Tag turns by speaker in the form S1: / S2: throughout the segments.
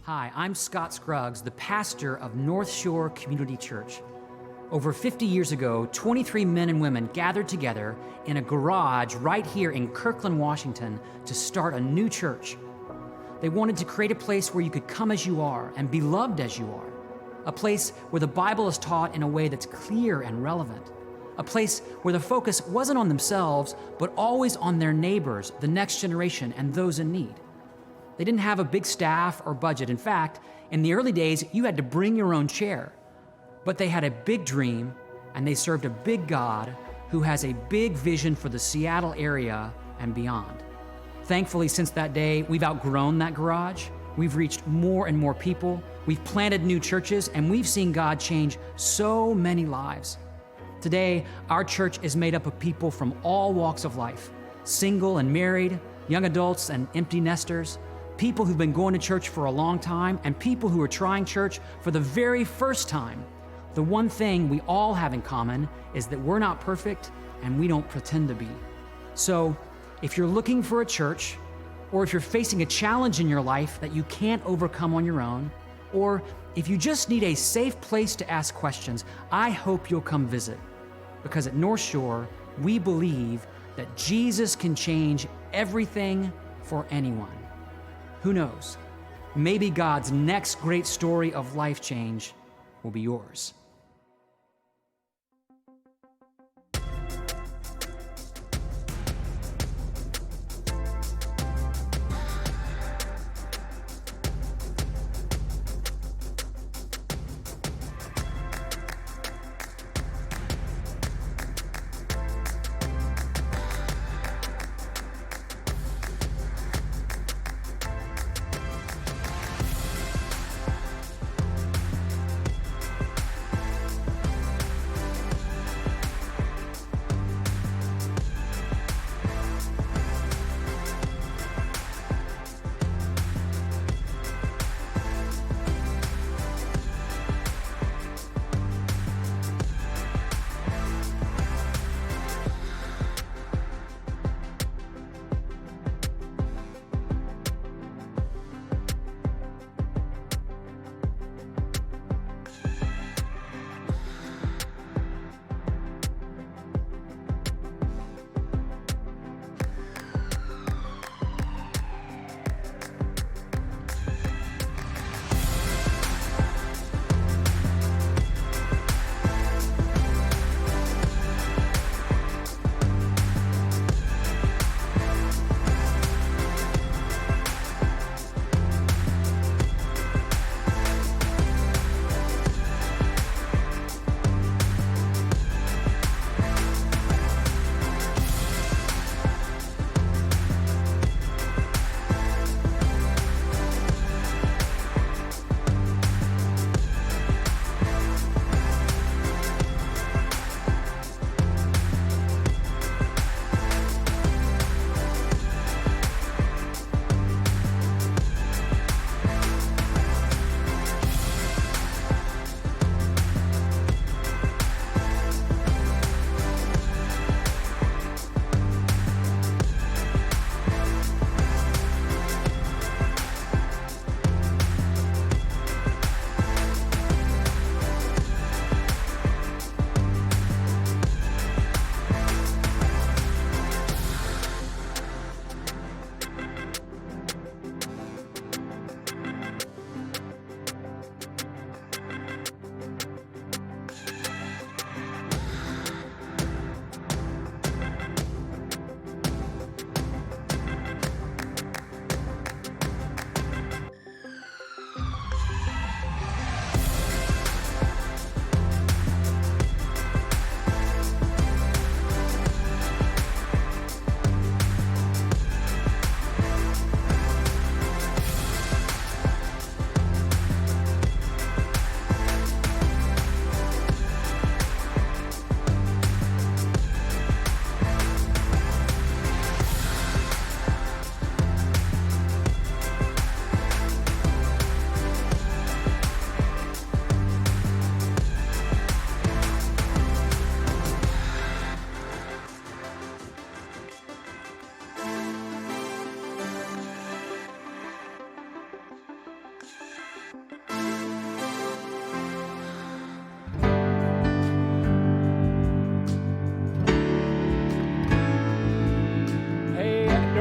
S1: Hi, I'm Scott Scruggs, the pastor of Northshore Community Church. Over 50 years ago, 23 men and women gathered together in a garage right here in Kirkland, Washington, to start a new church. They wanted to create a place where you could come as you are and be loved as you are. A place where the Bible is taught in a way that's clear and relevant. A place where the focus wasn't on themselves, but always on their neighbors, the next generation, and those in need. They didn't have a big staff or budget. In fact, in the early days, you had to bring your own chair. But they had a big dream, and they served a big God who has a big vision for the Seattle area and beyond. Thankfully, since that day, we've outgrown that garage. We've reached more and more people. We've planted new churches, and we've seen God change so many lives. Today, our church is made up of people from all walks of life, single and married, young adults and empty nesters, people who've been going to church for a long time, and people who are trying church for the very first time. The one thing we all have in common is that we're not perfect and we don't pretend to be. So, if you're looking for a church, or if you're facing a challenge in your life that you can't overcome on your own, or if you just need a safe place to ask questions, I hope you'll come visit. Because at Northshore, we believe that Jesus can change everything for anyone. Who knows? Maybe God's next great story of life change will be yours.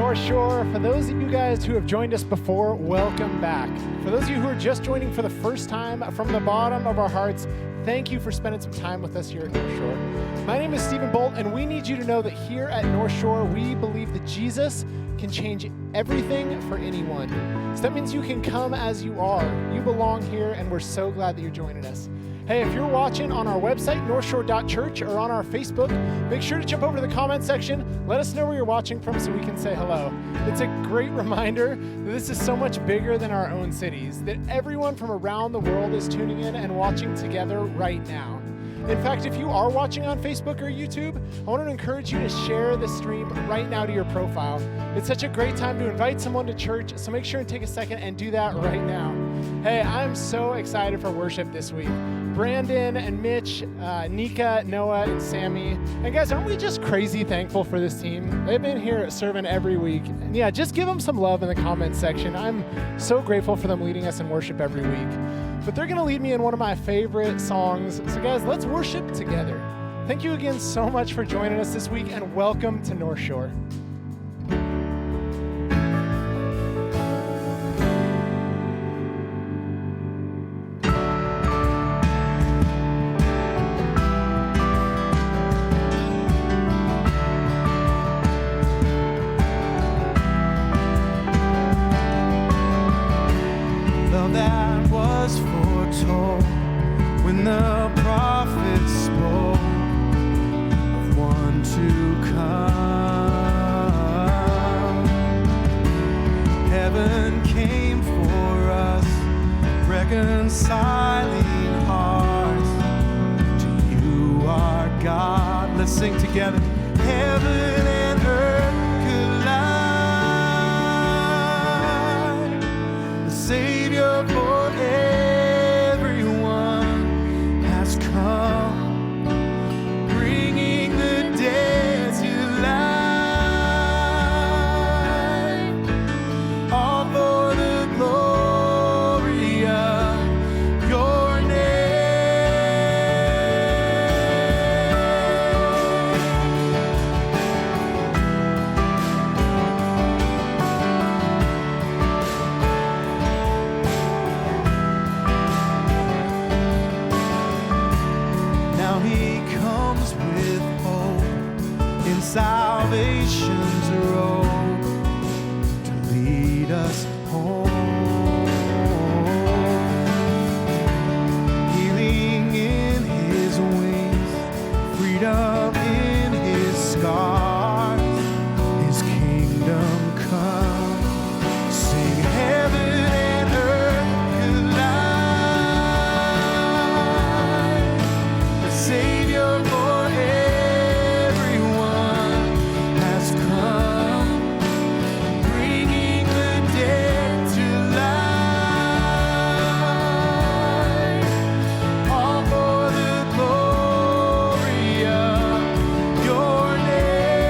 S2: Northshore. For those of you guys who have joined us before, welcome back. For those of you who are just joining for the first time, from the bottom of our hearts, thank you for spending some time with us here at Northshore. My name is Stephen Bolt, and we need you to know that here at Northshore, we believe that Jesus can change everything for anyone. So that means you can come as you are. You belong here, and we're so glad that you're joining us. Hey, if you're watching on our website, northshore.church, or on our Facebook, make sure to jump over to the comment section. Let us know where you're watching from so we can say hello. It's a great reminder that this is so much bigger than our own cities, that everyone from around the world is tuning in and watching together right now. In fact, if you are watching on Facebook or YouTube, I want to encourage you to share the stream right now to your profile. It's such a great time to invite someone to church, so make sure and take a second and do that right now. Hey, I'm so excited for worship this week. Brandon and Mitch, Nika, Noah, and Sammy. And guys, aren't we just crazy thankful for this team? They've been here serving every week. And yeah, just give them some love in the comments section. I'm so grateful for them leading us in worship every week. But they're going to lead me in one of my favorite songs. So guys, let's worship together. Thank you again so much for joining us this week, and welcome to Northshore.
S3: Reconciling hearts to you, our God. Let's sing together. Heaven and earth collide. The Savior for everyone has come, bringing the dead to life. All for the glory of your name. Now he comes with hope in salvation's robe to lead us home. Healing in his wings, freedom in his scars, his kingdom come. Sing heaven and earth collide. The Savior for everyone has come, bringing the dead to life. All for the glory of your name.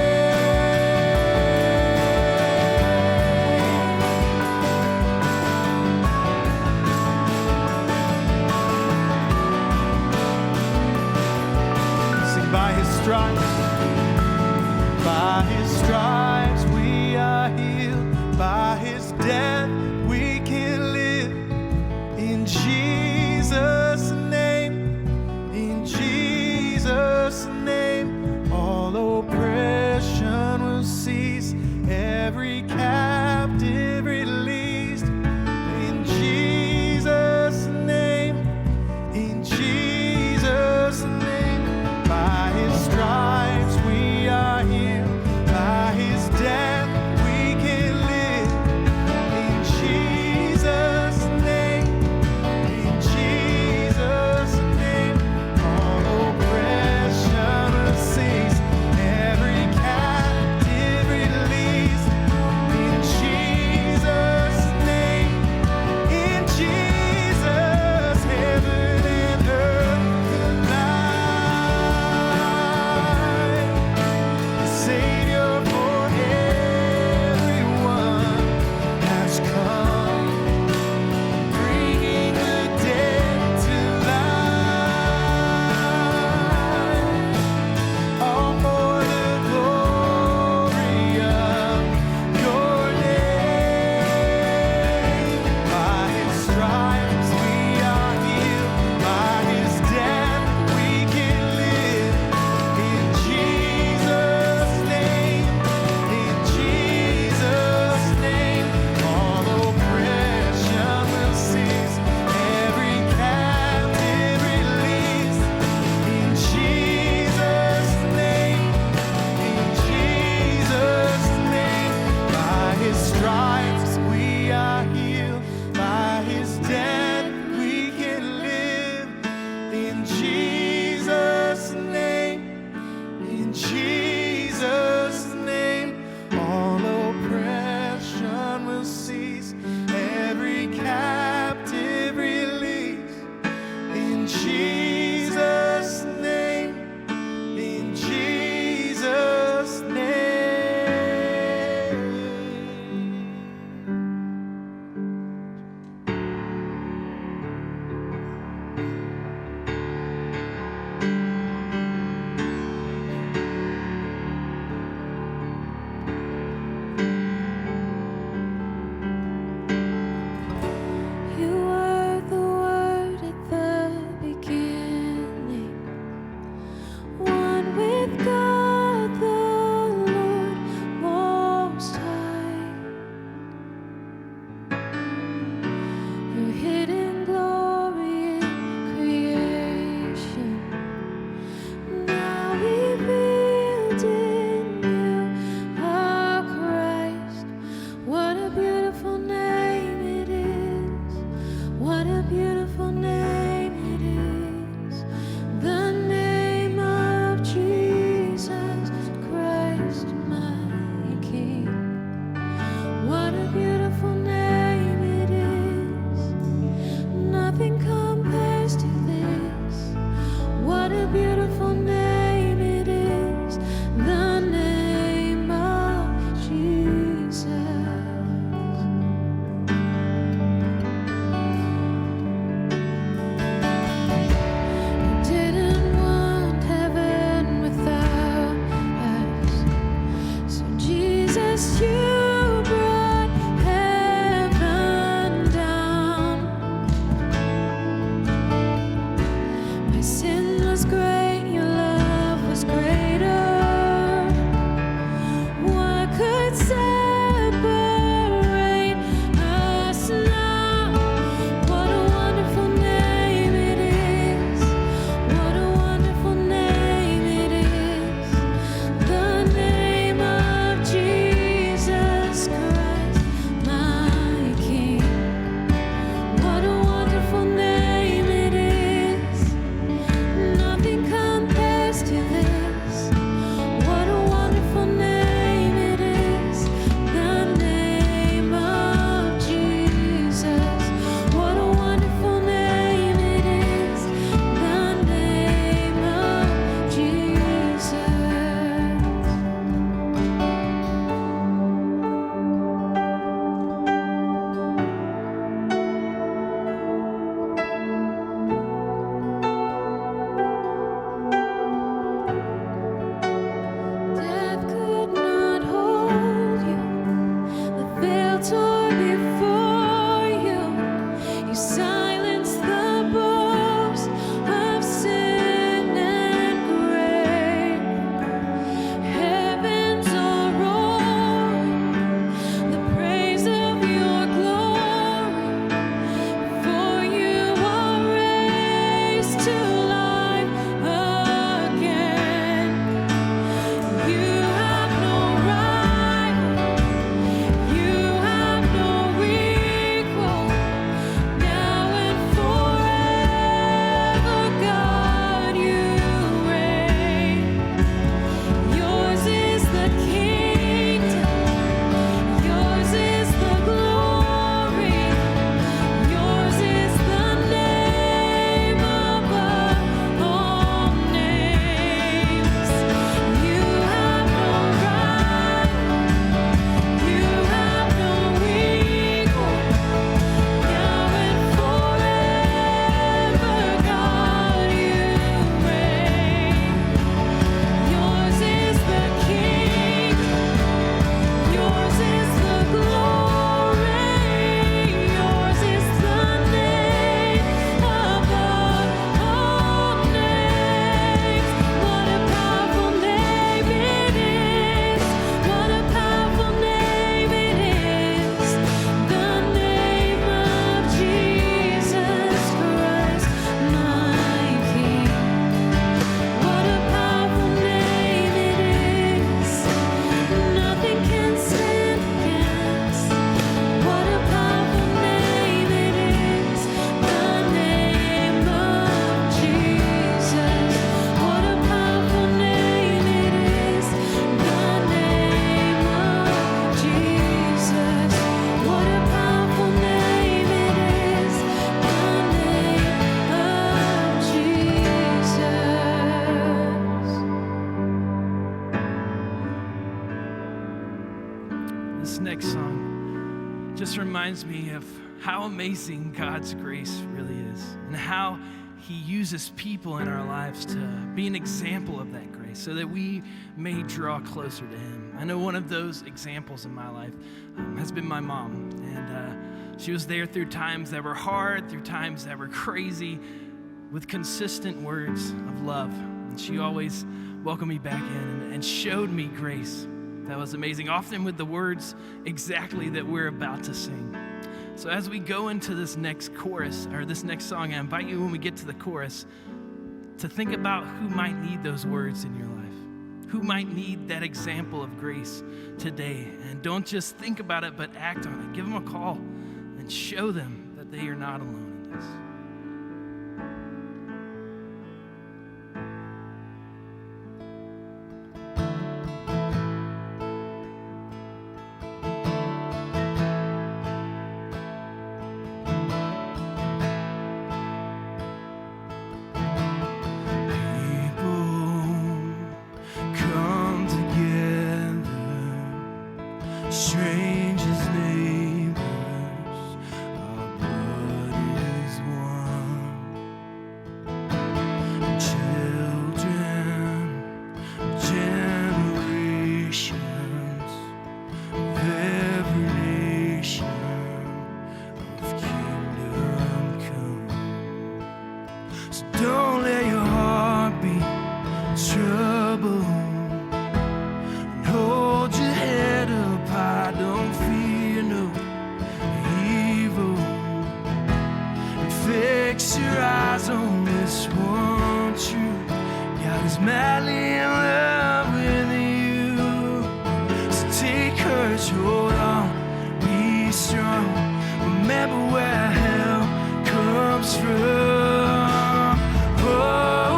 S3: Sing by his stripes we are healed, by his death we can live. In Jesus' name, in Jesus' name, all oppression will cease, every captive released. In Jesus' name, in Jesus' name, by his stripes
S4: beautiful name it is, the name of Jesus Christ, my King. What a beautiful name it is. Nothing compares to this. What a beautiful name it is, the name of Jesus. Didn't want heaven without us. So Jesus, you brought heaven down. My sin was great, your love was greater. What could separate us now? What a wonderful name it is. What a wonderful name it is. The name of Jesus Christ, my King. What a wonderful name it is. Nothing compares to this. What a wonderful name it is. The name of Jesus. What a wonderful name it is. The name of Jesus. Death could not hold you. The veil tore before you. You silenced the boast of sin and grave. Heavens are roaring the praise of your glory. For you are raised to life again. You have no rival, you have no equal, now and forever, God, you reign. Yours is the kingdom, yours is the glory, yours is the name above all names. You have no rival, you have no equal, now and forever, God, you reign. Yours is the kingdom, yours is the glory, yours is the name above all names. What a powerful name it is. What a powerful name it is. The name of Jesus Christ, my King. What a powerful name it is. Nothing can stand against. What a powerful name it is. The name of Jesus. What a powerful name it is. The name of Jesus. What a powerful name it is. The name of Jesus.
S5: This next song just reminds me of how amazing God's grace really is and how He uses people in our lives to be an example of that grace so that we may draw closer to Him. I know one of those examples in my life has been my mom, and she was there through times that were hard, through times that were crazy, with consistent words of love. And she always welcomed me back in and showed me grace. That was amazing, often with the words exactly that we're about to sing. So as we go into this next chorus, or this next song, I invite you when we get to the chorus to think about who might need those words in your life, who might need that example of grace today. And don't just think about it, but act on it. Give them a call and show them that they are not alone. around us.
S3: Strangers, neighbors, our blood is one. Children, generations of every nation of kingdom come. So don't let your heart be troubled. Hold your head up high, don't fear no evil. And fix your eyes on this one truth: God is madly in love with you. So take courage, hold on, be strong. Remember where help comes from. Oh,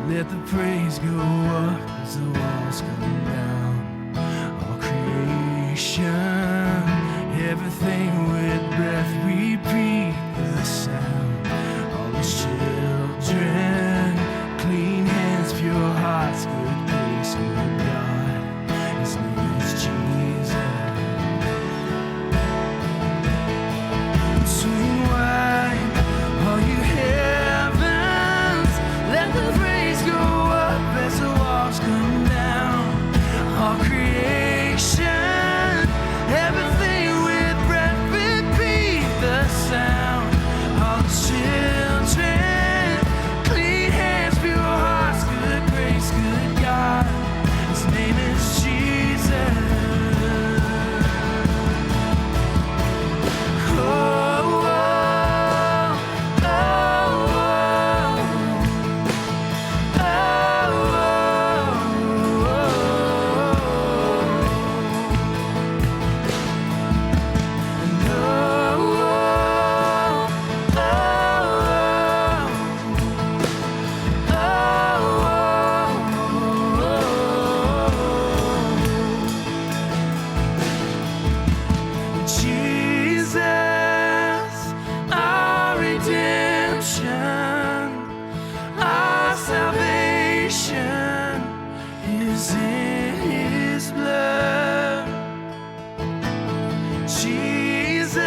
S3: let the praise go up as the walls come down. All creation, everything with breath, repeat the sound. All His children, clean hands, pure hearts, good grace, good God. His name is Jesus. Swing wide, all you heavens, let the praise go up as the walls come down. All creation, everything with breath, repeat the sound. All the children, clean hands, pure hearts, good grace, good God. His name is Jesus. Jesus, our redemption, our salvation is in His blood. Jesus,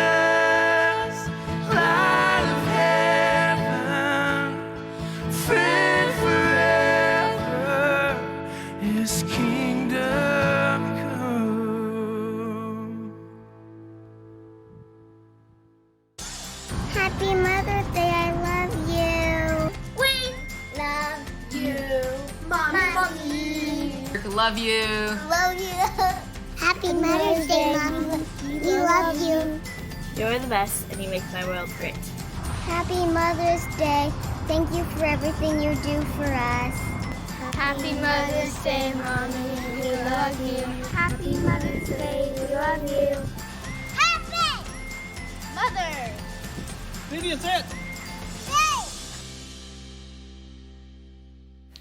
S3: light of heaven, friend forever, His kingdom come.
S6: Happy Mother's Day, Love you.
S7: Love you. Happy Mother's Day, Mom. We love you.
S8: You're the best, and you make my world great.
S7: Happy Mother's Day. Thank you for everything you do for us.
S8: Happy Mother's Day, Mommy. We love you.
S7: Happy Mother's Day. We love you. Happy Mother's
S5: Maybe it's it.
S7: Day.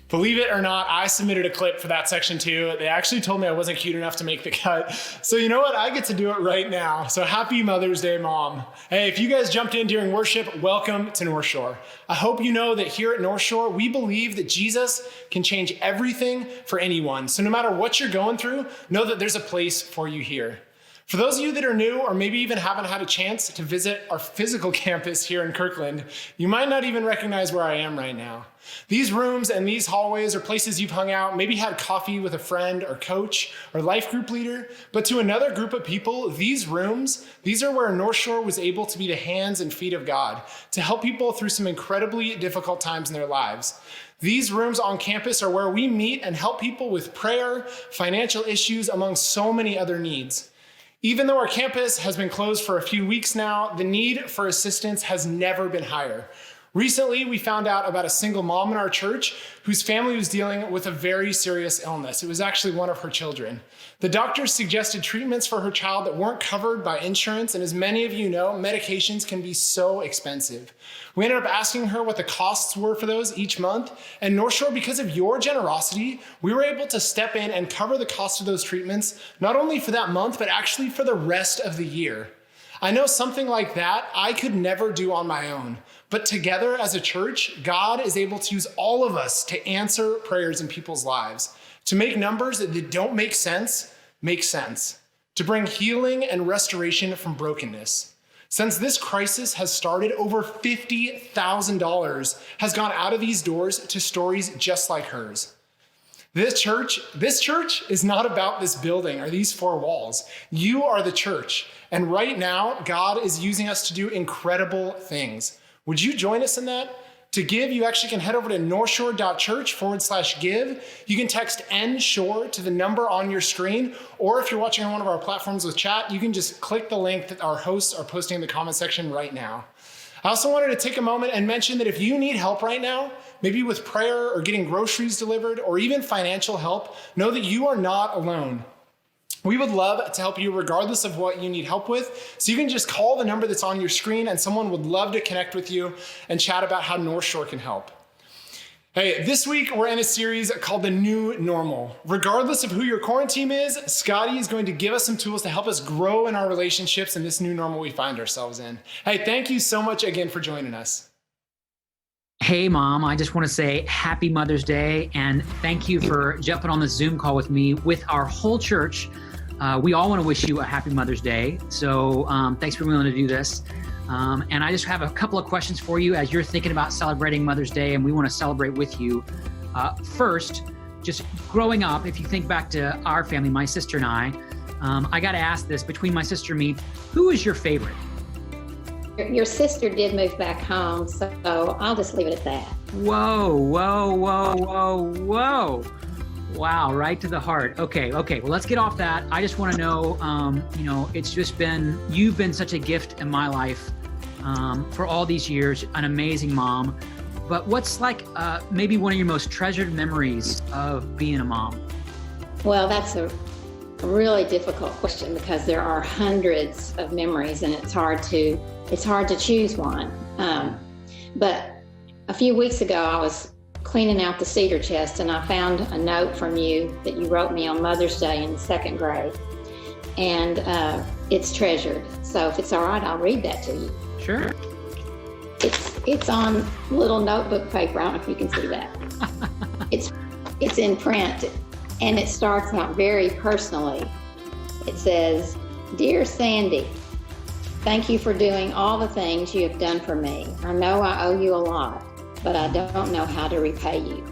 S2: Believe it or not, I submitted a clip for that section too. They actually told me I wasn't cute enough to make the cut. So you know what? I get to do it right now. So happy Mother's Day, Mom. Hey, if you guys jumped in during worship, welcome to Northshore. I hope you know that here at Northshore, we believe that Jesus can change everything for anyone. So no matter what you're going through, know that there's a place for you here. For those of you that are new or maybe even haven't had a chance to visit our physical campus here in Kirkland, you might not even recognize where I am right now. These rooms and these hallways are places you've hung out, maybe had coffee with a friend or coach or life group leader, but to another group of people, these rooms, these are where Northshore was able to be the hands and feet of God to help people through some incredibly difficult times in their lives. These rooms on campus are where we meet and help people with prayer, financial issues, among so many other needs. Even though our campus has been closed for a few weeks now, the need for assistance has never been higher. Recently, we found out about a single mom in our church whose family was dealing with a very serious illness. It was actually one of her children. The doctors suggested treatments for her child that weren't covered by insurance, and as many of you know, medications can be so expensive. We ended up asking her what the costs were for those each month, and Northshore, because of your generosity, we were able to step in and cover the cost of those treatments, not only for that month, but actually for the rest of the year. I know something like that I could never do on my own, but together as a church, God is able to use all of us to answer prayers in people's lives, to make numbers that don't make sense, to bring healing and restoration from brokenness. Since this crisis has started, over $50,000 has gone out of these doors to stories just like hers. This church is not about this building or these four walls. You are the church. And right now, God is using us to do incredible things. Would you join us in that? To give, you actually can head over to northshore.church/give. You can text NShore to the number on your screen, or if you're watching on one of our platforms with chat, you can just click the link that our hosts are posting in the comment section right now. I also wanted to take a moment and mention that if you need help right now, maybe with prayer or getting groceries delivered or even financial help, know that you are not alone. We would love to help you regardless of what you need help with. So you can just call the number that's on your screen and someone would love to connect with you and chat about how Northshore can help. Hey, this week we're in a series called The New Normal. Regardless of who your core team is, Scotty is going to give us some tools to help us grow in our relationships in this new normal we find ourselves in. Hey, thank you so much again for joining us.
S1: Hey, Mom, I just want to say happy Mother's Day and thank you for jumping on the Zoom call with me with our whole church. We all want to wish you a happy Mother's Day. So thanks for being willing to do this. And I just have a couple of questions for you as you're thinking about celebrating Mother's Day, and we want to celebrate with you. First, just growing up, if you think back to our family, my sister and I got to ask this, between my sister and me, who is your favorite?
S9: Your sister did move back home, so I'll just leave it at that.
S1: Whoa. Wow, right to the heart. Okay. Well, let's get off that. I just want to know, it's just you've been such a gift in my life for all these years, an amazing mom. But what's like maybe one of your most treasured memories of being a mom?
S9: Well, that's a really difficult question because there are hundreds of memories and it's hard to choose one. But a few weeks ago, I was cleaning out the cedar chest and I found a note from you that you wrote me on Mother's Day in the 2nd grade. And it's treasured. So if it's all right, I'll read that to you.
S1: Sure.
S9: It's on little notebook paper. I don't know if you can see that. It's in print and it starts out very personally. It says, "Dear Sandy, thank you for doing all the things you have done for me. I know I owe you a lot, but I don't know how to repay you.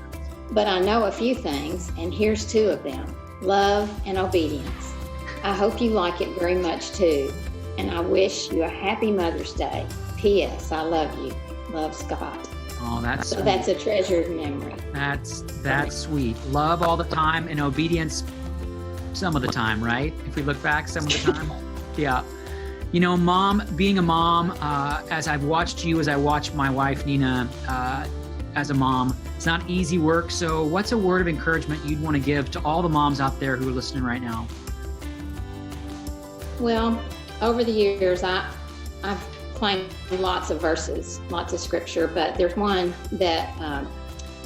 S9: But I know a few things, and here's 2 of them, love and obedience. I hope you like it very much too, and I wish you a happy Mother's Day. P.S. I love you. Love, Scott."
S1: Oh, that's
S9: So
S1: sweet.
S9: that's a treasured memory.
S1: That's sweet. Love all the time and obedience some of the time, right? If we look back some of the time. Yeah. You know, Mom, being a mom, as I've watched you, as I watch my wife, Nina, as a mom, it's not easy work. So what's a word of encouragement you'd want to give to all the moms out there who are listening right now?
S9: Well, over the years, I've claimed lots of verses, lots of scripture, but there's one that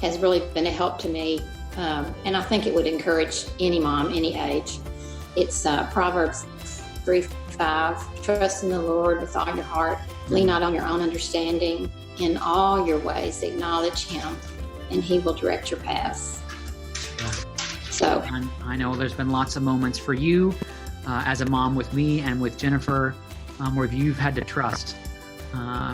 S9: has really been a help to me, and I think it would encourage any mom, any age. It's Proverbs 3:5. Trust in the Lord with all your heart. Lean not on your own understanding. In all your ways, acknowledge Him, and He will direct your paths. So
S1: I know there's been lots of moments for you as a mom with me and with Jennifer where you've had to trust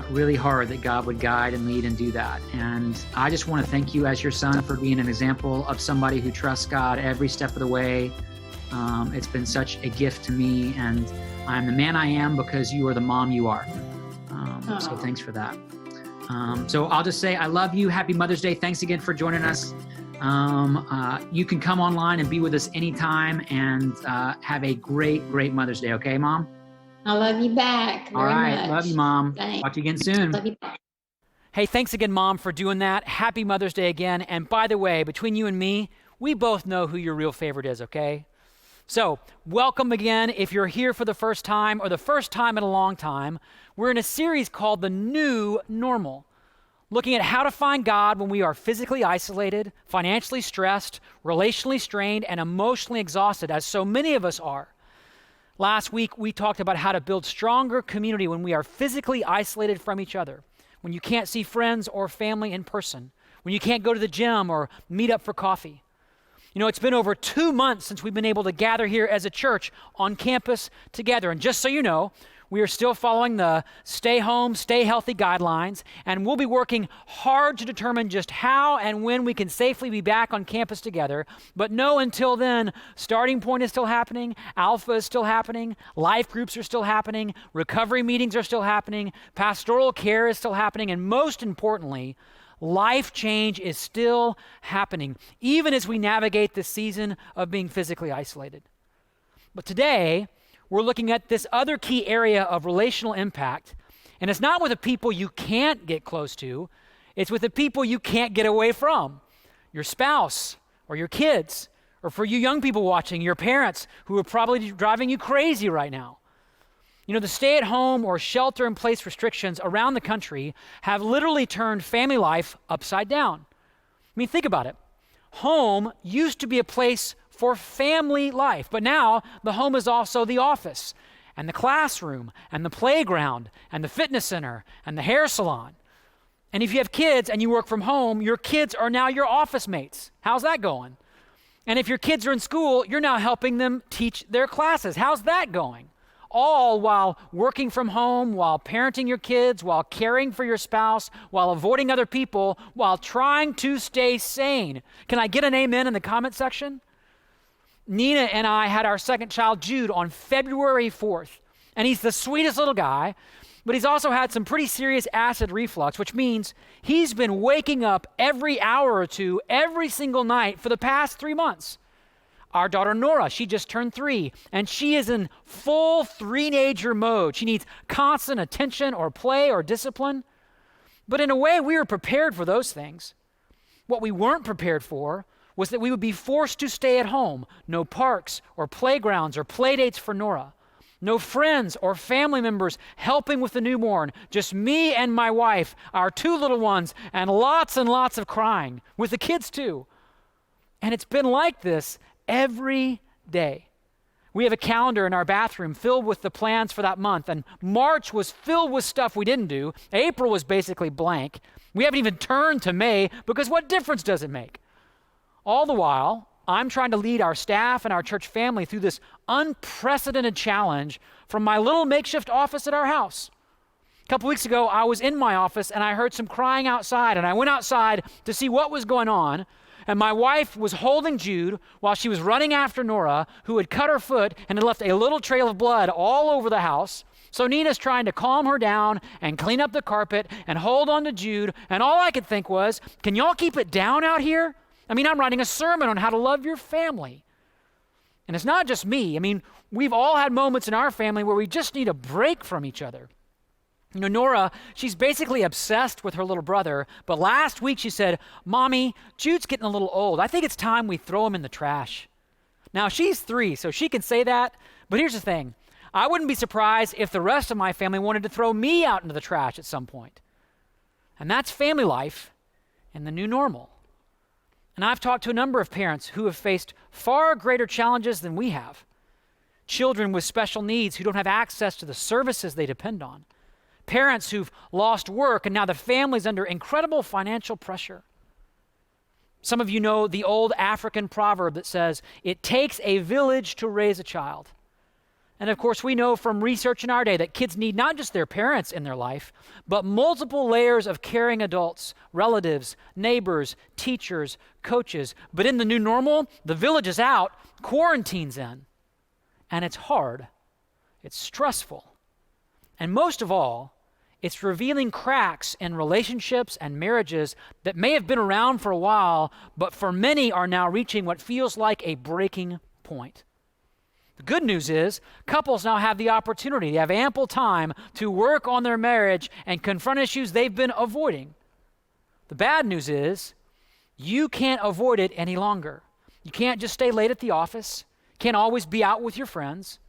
S1: really hard that God would guide and lead and do that. And I just want to thank you as your son for being an example of somebody who trusts God every step of the way. It's been such a gift to me, and I'm the man I am because you are the mom you are. So thanks for that. So I'll just say I love you. Happy Mother's Day. Thanks again for joining us. You can come online and be with us anytime, and have a great Mother's Day. Okay, Mom?
S9: I love you back very
S1: All right.
S9: much.
S1: Love you, Mom.
S9: Thanks.
S1: Talk to you again soon.
S9: Love you back.
S1: Hey, thanks again, Mom, for doing that. Happy Mother's Day again. And by the way, between you and me, we both know who your real favorite is, okay? So welcome again. If you're here for the first time or the first time in a long time, we're in a series called The New Normal, looking at how to find God when we are physically isolated, financially stressed, relationally strained, and emotionally exhausted, as so many of us are. Last week, we talked about how to build stronger community when we are physically isolated from each other, when you can't see friends or family in person, when you can't go to the gym or meet up for coffee. You know, it's been over 2 months since we've been able to gather here as a church on campus together. And just so you know, we are still following the stay home, stay healthy guidelines, and we'll be working hard to determine just how and when we can safely be back on campus together. But no, until then, Starting Point is still happening, Alpha is still happening, life groups are still happening, recovery meetings are still happening, pastoral care is still happening, and most importantly, life change is still happening, even as we navigate this season of being physically isolated. But today, we're looking at this other key area of relational impact, and it's not with the people you can't get close to, it's with the people you can't get away from, your spouse or your kids, or for you young people watching, your parents who are probably driving you crazy right now. You know, the stay-at-home or shelter-in-place restrictions around the country have literally turned family life upside down. I mean, think about it. Home used to be a place for family life, but now the home is also the office and the classroom and the playground and the fitness center and the hair salon. And if you have kids and you work from home, your kids are now your office mates. How's that going? And if your kids are in school, you're now helping them teach their classes. How's that going? All while working from home, while parenting your kids, while caring for your spouse, while avoiding other people, while trying to stay sane. Can I get an amen in the comment section? Nina and I had our second child, Jude, on February 4th, and he's the sweetest little guy, but he's also had some pretty serious acid reflux, which means he's been waking up every hour or two every single night for the past 3 months. Our daughter Nora, she just turned 3, and she is in full three-nager mode. She needs constant attention or play or discipline. But in a way, we were prepared for those things. What we weren't prepared for was that we would be forced to stay at home. No parks or playgrounds or play dates for Nora. No friends or family members helping with the newborn. Just me and my wife, our 2 little ones, and lots of crying, with the kids too. And it's been like this every day. We have a calendar in our bathroom filled with the plans for that month, and March was filled with stuff we didn't do. April was basically blank. We haven't even turned to May because what difference does it make? All the while, I'm trying to lead our staff and our church family through this unprecedented challenge from my little makeshift office at our house. A couple weeks ago, I was in my office and I heard some crying outside, and I went outside to see what was going on. And my wife was holding Jude while she was running after Nora, who had cut her foot and had left a little trail of blood all over the house. So Nina's trying to calm her down and clean up the carpet and hold on to Jude, and all I could think was, can y'all keep it down out here? I mean, I'm writing a sermon on how to love your family. And it's not just me. I mean, we've all had moments in our family where we just need a break from each other. You know, Nora, she's basically obsessed with her little brother, but last week she said, Mommy, Jude's getting a little old. I think it's time we throw him in the trash. Now, she's 3, so she can say that, but here's the thing. I wouldn't be surprised if the rest of my family wanted to throw me out into the trash at some point. And that's family life and the new normal. And I've talked to a number of parents who have faced far greater challenges than we have. Children with special needs who don't have access to the services they depend on. Parents who've lost work and now the family's under incredible financial pressure. Some of you know the old African proverb that says, it takes a village to raise a child. And of course, we know from research in our day that kids need not just their parents in their life, but multiple layers of caring adults, relatives, neighbors, teachers, coaches. But in the new normal, the village is out, quarantine's in. And it's hard. It's stressful. And most of all, it's revealing cracks in relationships and marriages that may have been around for a while, but for many are now reaching what feels like a breaking point. The good news is couples now have the opportunity. They have ample time to work on their marriage and confront issues they've been avoiding. The bad news is you can't avoid it any longer. You can't just stay late at the office. Can't always be out with your friends.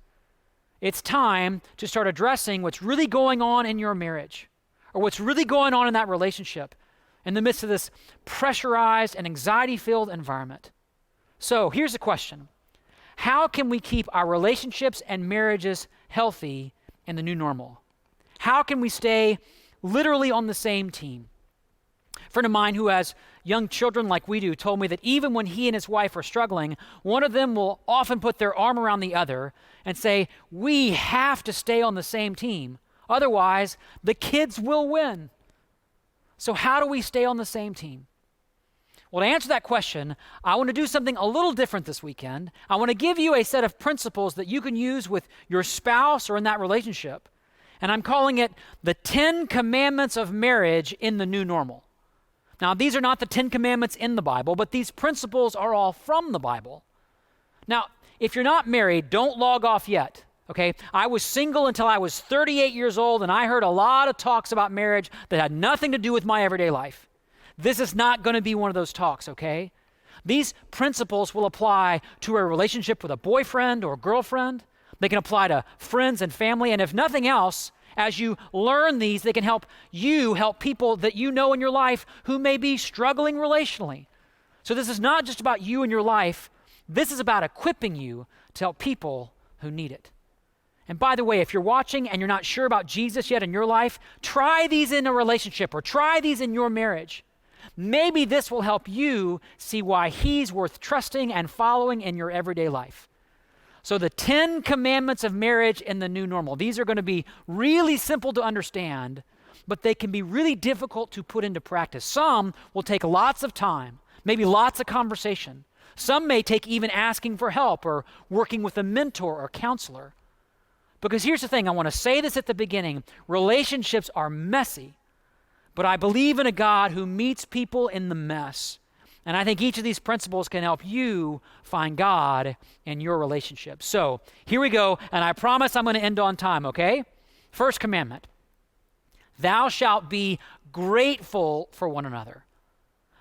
S1: It's time to start addressing what's really going on in your marriage or what's really going on in that relationship in the midst of this pressurized and anxiety-filled environment. So here's the question. How can we keep our relationships and marriages healthy in the new normal? How can we stay literally on the same team? A friend of mine who has young children like we do told me that even when he and his wife are struggling, one of them will often put their arm around the other and say, we have to stay on the same team. Otherwise, the kids will win. So how do we stay on the same team? Well, to answer that question, I want to do something a little different this weekend. I want to give you a set of principles that you can use with your spouse or in that relationship. And I'm calling it the 10 Commandments of Marriage in the New Normal. Now, these are not the 10 Commandments in the Bible, but these principles are all from the Bible. Now, if you're not married, don't log off yet, okay? I was single until I was 38 years old, and I heard a lot of talks about marriage that had nothing to do with my everyday life. This is not going to be one of those talks, okay? These principles will apply to a relationship with a boyfriend or girlfriend. They can apply to friends and family, and if nothing else, as you learn these, they can help you help people that you know in your life who may be struggling relationally. So this is not just about you and your life. This is about equipping you to help people who need it. And by the way, if you're watching and you're not sure about Jesus yet in your life, try these in a relationship or try these in your marriage. Maybe this will help you see why he's worth trusting and following in your everyday life. So the 10 Commandments of Marriage in the New Normal. These are going to be really simple to understand, but they can be really difficult to put into practice. Some will take lots of time, maybe lots of conversation. Some may take even asking for help or working with a mentor or counselor. Because here's the thing, I want to say this at the beginning. Relationships are messy, but I believe in a God who meets people in the mess. And I think each of these principles can help you find God in your relationship. So here we go, and I promise I'm going to end on time, okay? First commandment, thou shalt be grateful for one another.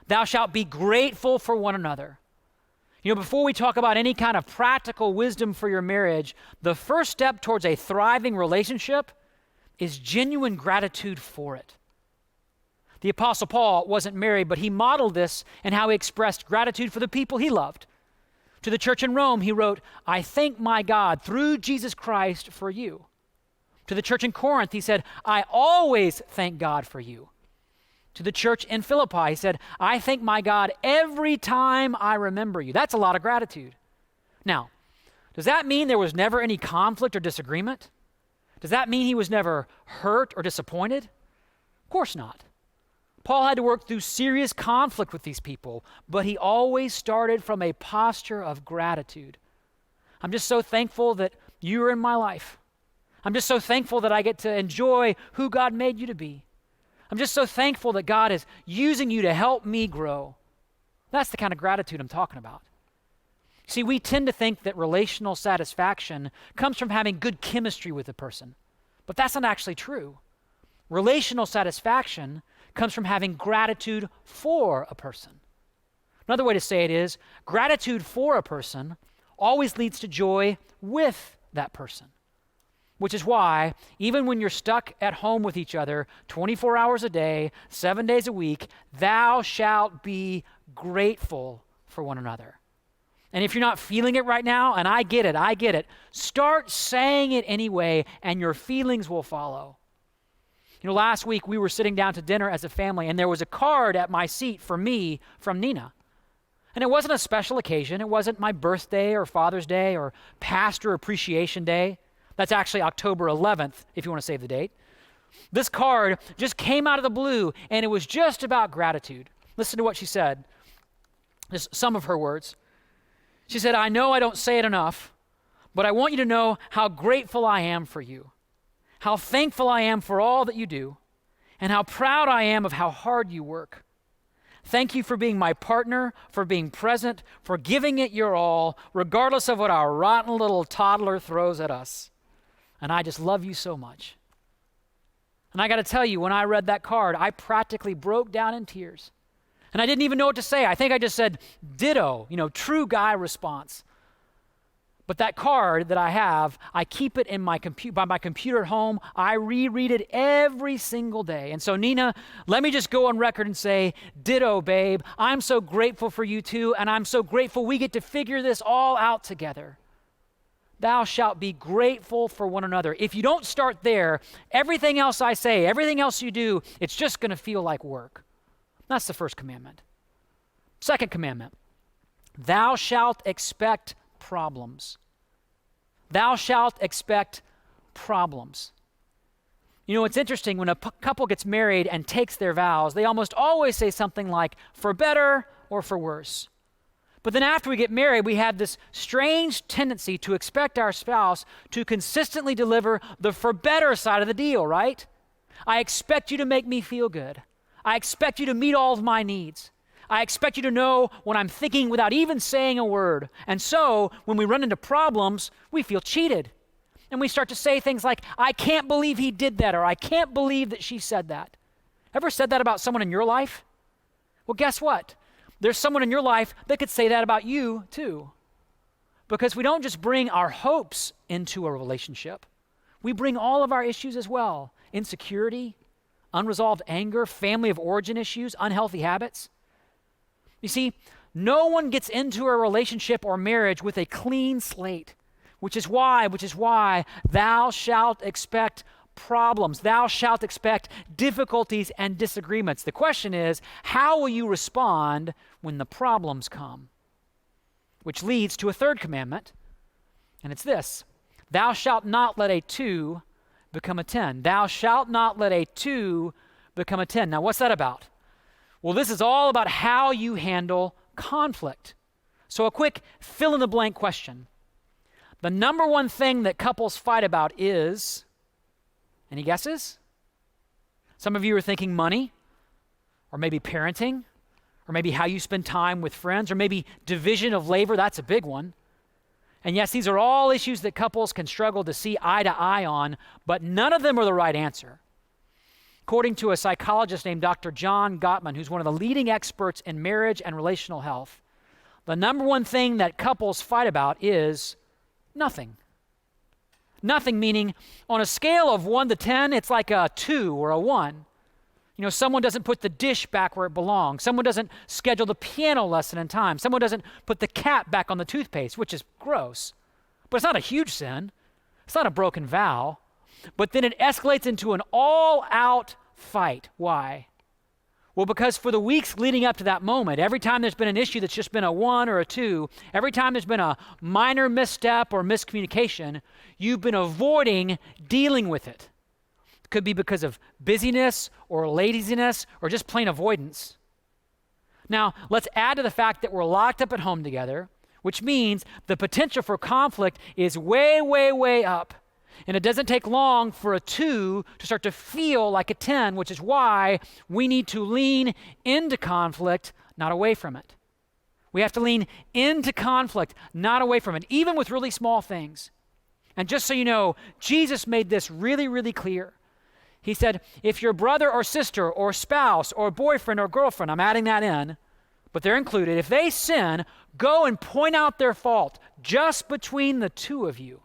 S1: Thou shalt be grateful for one another. You know, before we talk about any kind of practical wisdom for your marriage, the first step towards a thriving relationship is genuine gratitude for it. The Apostle Paul wasn't married, but he modeled this in how he expressed gratitude for the people he loved. To the church in Rome, he wrote, I thank my God through Jesus Christ for you. To the church in Corinth, he said, I always thank God for you. To the church in Philippi, he said, I thank my God every time I remember you. That's a lot of gratitude. Now, does that mean there was never any conflict or disagreement? Does that mean he was never hurt or disappointed? Of course not. Paul had to work through serious conflict with these people, but he always started from a posture of gratitude. I'm just so thankful that you are in my life. I'm just so thankful that I get to enjoy who God made you to be. I'm just so thankful that God is using you to help me grow. That's the kind of gratitude I'm talking about. See, we tend to think that relational satisfaction comes from having good chemistry with a person, but that's not actually true. Relational satisfaction comes from having gratitude for a person. Another way to say it is, gratitude for a person always leads to joy with that person. Which is why, even when you're stuck at home with each other 24 hours a day, 7 days a week, thou shalt be grateful for one another. And if you're not feeling it right now, and I get it, start saying it anyway, and your feelings will follow. You know, last week we were sitting down to dinner as a family, and there was a card at my seat for me from Nina. And it wasn't a special occasion. It wasn't my birthday or Father's Day or Pastor Appreciation Day. That's actually October 11th, if you want to save the date. This card just came out of the blue, and it was just about gratitude. Listen to what she said. Just some of her words. She said, I know I don't say it enough, but I want you to know how grateful I am for you, how thankful I am for all that you do, and how proud I am of how hard you work. Thank you for being my partner, for being present, for giving it your all, regardless of what our rotten little toddler throws at us. And I just love you so much. And I got to tell you, when I read that card, I practically broke down in tears. And I didn't even know what to say. I think I just said, ditto, true guy response. But that card that I have, I keep it in by my computer at home. I reread it every single day. And so, Nina, let me just go on record and say, ditto, babe. I'm so grateful for you too, and I'm so grateful we get to figure this all out together. Thou shalt be grateful for one another. If you don't start there, everything else I say, everything else you do, it's just going to feel like work. That's the first commandment. Second commandment, thou shalt expect problems. Thou shalt expect problems. You know, it's interesting when a couple gets married and takes their vows, they almost always say something like, for better or for worse. But then after we get married, we have this strange tendency to expect our spouse to consistently deliver the for better side of the deal, right? I expect you to make me feel good. I expect you to meet all of my needs. I expect you to know what I'm thinking without even saying a word. And so, when we run into problems, we feel cheated. And we start to say things like, I can't believe he did that, or I can't believe that she said that. Ever said that about someone in your life? Well, guess what? There's someone in your life that could say that about you too. Because we don't just bring our hopes into a relationship. We bring all of our issues as well. Insecurity, unresolved anger, family of origin issues, unhealthy habits. You see, no one gets into a relationship or marriage with a clean slate, which is why thou shalt expect problems. Thou shalt expect difficulties and disagreements. The question is, how will you respond when the problems come? Which leads to a third commandment, and it's this: thou shalt not let a 2 become a 10. Thou shalt not let a 2 become a 10. Now, what's that about? Well, this is all about how you handle conflict. So a quick fill-in-the-blank question. The number one thing that couples fight about is, any guesses? Some of you are thinking money, or maybe parenting, or maybe how you spend time with friends, or maybe division of labor. That's a big one. And yes, these are all issues that couples can struggle to see eye to eye on, but none of them are the right answer. According to a psychologist named Dr. John Gottman, who's one of the leading experts in marriage and relational health, the number one thing that couples fight about is nothing. Nothing meaning on a scale of 1 to 10, it's like a 2 or a 1. You know, someone doesn't put the dish back where it belongs. Someone doesn't schedule the piano lesson in time. Someone doesn't put the cap back on the toothpaste, which is gross. But it's not a huge sin. It's not a broken vow. But then it escalates into an all-out fight. Why? Well, because for the weeks leading up to that moment, every time there's been an issue that's just been a 1 or a 2, every time there's been a minor misstep or miscommunication, you've been avoiding dealing with it. It could be because of busyness or laziness or just plain avoidance. Now, let's add to the fact that we're locked up at home together, which means the potential for conflict is way, way, way up. And it doesn't take long for a 2 to start to feel like a 10, which is why we need to lean into conflict, not away from it. We have to lean into conflict, not away from it, even with really small things. And just so you know, Jesus made this really, really clear. He said, if your brother or sister or spouse or boyfriend or girlfriend, I'm adding that in, but they're included, if they sin, go and point out their fault just between the two of you.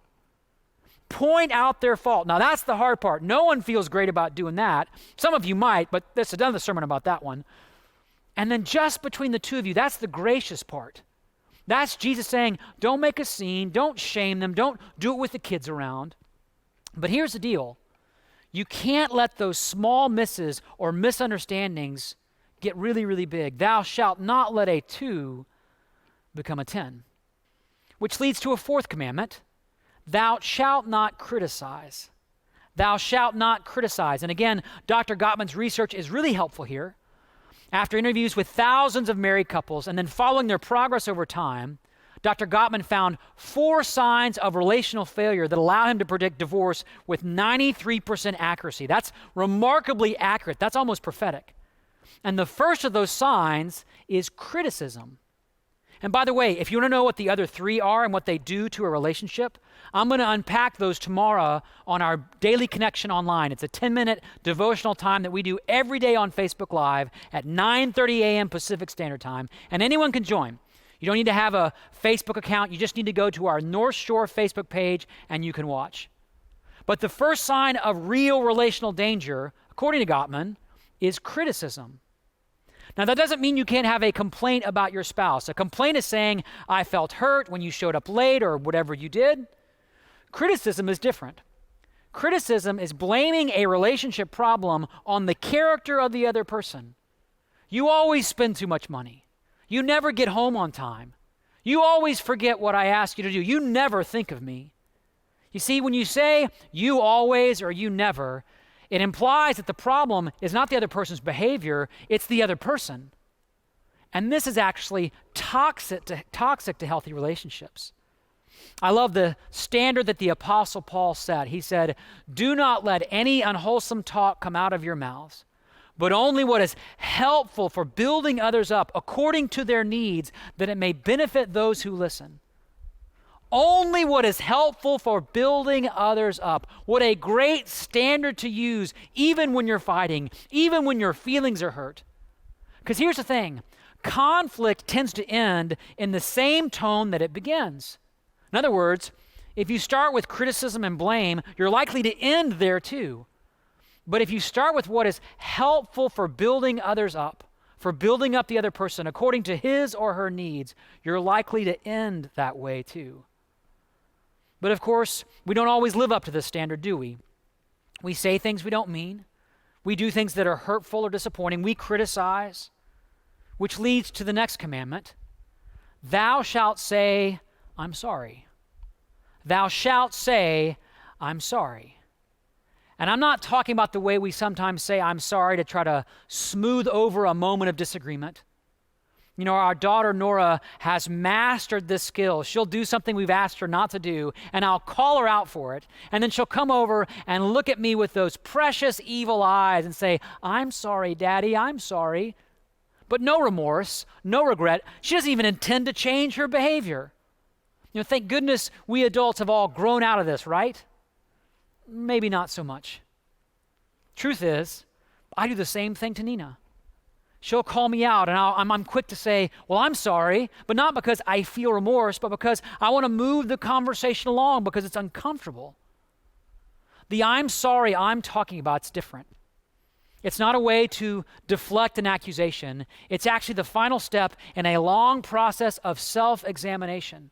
S1: Point out their fault. Now that's the hard part. No one feels great about doing that. Some of you might, but there's another sermon about that one. And then just between the two of you, that's the gracious part. That's Jesus saying, don't make a scene, don't shame them, don't do it with the kids around. But here's the deal. You can't let those small misses or misunderstandings get really, really big. Thou shalt not let a 2 become a 10. Which leads to a 4th commandment. Thou shalt not criticize. Thou shalt not criticize. And again, Dr. Gottman's research is really helpful here. After interviews with thousands of married couples and then following their progress over time, Dr. Gottman found 4 signs of relational failure that allow him to predict divorce with 93% accuracy. That's remarkably accurate. That's almost prophetic. And the first of those signs is criticism. And by the way, if you want to know what the other 3 are and what they do to a relationship, I'm going to unpack those tomorrow on our Daily Connection online. It's a 10-minute devotional time that we do every day on Facebook Live at 9:30 a.m. Pacific Standard Time, and anyone can join. You don't need to have a Facebook account. You just need to go to our Northshore Facebook page and you can watch. But the first sign of real relational danger, according to Gottman, is criticism. Now, that doesn't mean you can't have a complaint about your spouse. A complaint is saying, I felt hurt when you showed up late or whatever you did. Criticism is different. Criticism is blaming a relationship problem on the character of the other person. You always spend too much money. You never get home on time. You always forget what I ask you to do. You never think of me. You see, when you say you always or you never, it implies that the problem is not the other person's behavior, it's the other person. And this is actually toxic to healthy relationships. I love the standard that the Apostle Paul set. He said, do not let any unwholesome talk come out of your mouths, but only what is helpful for building others up according to their needs, that it may benefit those who listen. Only what is helpful for building others up. What a great standard to use, even when you're fighting, even when your feelings are hurt. Because here's the thing, conflict tends to end in the same tone that it begins. In other words, if you start with criticism and blame, you're likely to end there too. But if you start with what is helpful for building others up, for building up the other person according to his or her needs, you're likely to end that way too. But of course, we don't always live up to this standard, do we? We say things we don't mean. We do things that are hurtful or disappointing. We criticize, which leads to the next commandment. Thou shalt say, I'm sorry. Thou shalt say, I'm sorry. And I'm not talking about the way we sometimes say I'm sorry to try to smooth over a moment of disagreement. You know, our daughter Nora has mastered this skill. She'll do something we've asked her not to do, and I'll call her out for it. And then she'll come over and look at me with those precious evil eyes and say, I'm sorry, Daddy, I'm sorry. But no remorse, no regret. She doesn't even intend to change her behavior. You know, thank goodness we adults have all grown out of this, right? Maybe not so much. Truth is, I do the same thing to Nina. She'll call me out, and I'm quick to say, well, I'm sorry, but not because I feel remorse, but because I want to move the conversation along because it's uncomfortable. The I'm sorry I'm talking about is different. It's not a way to deflect an accusation. It's actually the final step in a long process of self-examination.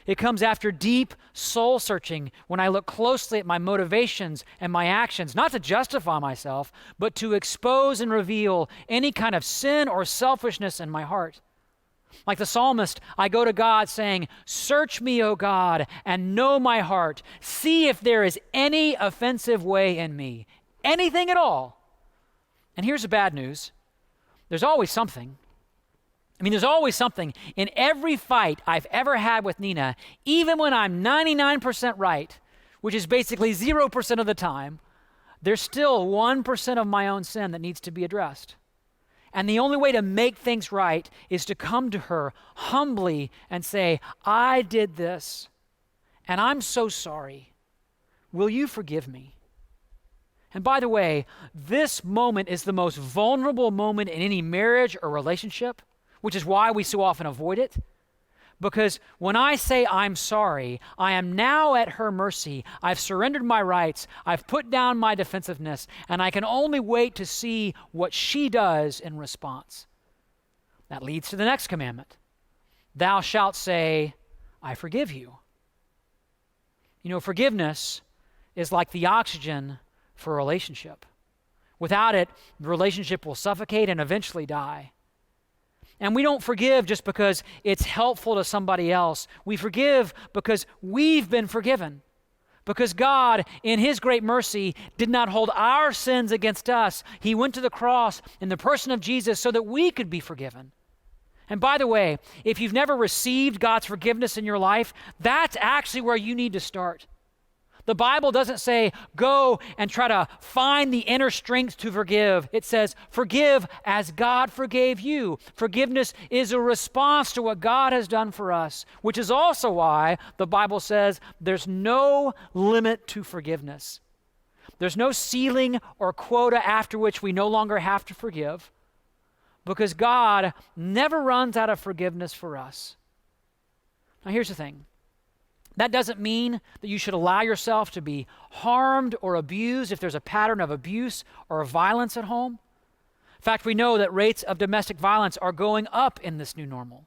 S1: It comes after deep soul searching when I look closely at my motivations and my actions, not to justify myself, but to expose and reveal any kind of sin or selfishness in my heart. Like the psalmist, I go to God saying, search me, O God, and know my heart. See if there is any offensive way in me, anything at all. And here's the bad news. There's always something. There's always something. In every fight I've ever had with Nina, even when I'm 99% right, which is basically 0% of the time, there's still 1% of my own sin that needs to be addressed. And the only way to make things right is to come to her humbly and say, I did this, and I'm so sorry. Will you forgive me? And by the way, this moment is the most vulnerable moment in any marriage or relationship, which is why we so often avoid it. Because when I say I'm sorry, I am now at her mercy. I've surrendered my rights. I've put down my defensiveness, and I can only wait to see what she does in response. That leads to the next commandment. Thou shalt say, I forgive you. You know, forgiveness is like the oxygen for a relationship. Without it, the relationship will suffocate and eventually die. And we don't forgive just because it's helpful to somebody else. We forgive because we've been forgiven. Because God, in His great mercy, did not hold our sins against us. He went to the cross in the person of Jesus so that we could be forgiven. And by the way, if you've never received God's forgiveness in your life, that's actually where you need to start. The Bible doesn't say, go and try to find the inner strength to forgive. It says, forgive as God forgave you. Forgiveness is a response to what God has done for us, which is also why the Bible says there's no limit to forgiveness. There's no ceiling or quota after which we no longer have to forgive, because God never runs out of forgiveness for us. Now here's the thing. That doesn't mean that you should allow yourself to be harmed or abused if there's a pattern of abuse or violence at home. In fact, we know that rates of domestic violence are going up in this new normal.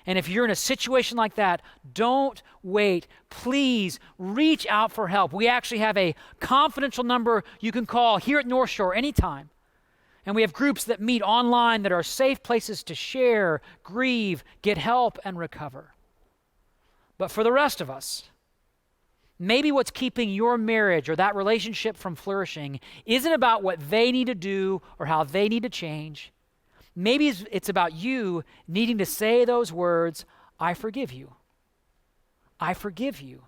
S1: And if you're in a situation like that, don't wait. Please reach out for help. We actually have a confidential number you can call here at Northshore anytime. And we have groups that meet online that are safe places to share, grieve, get help, and recover. But for the rest of us, maybe what's keeping your marriage or that relationship from flourishing isn't about what they need to do or how they need to change. Maybe it's about you needing to say those words, I forgive you. I forgive you.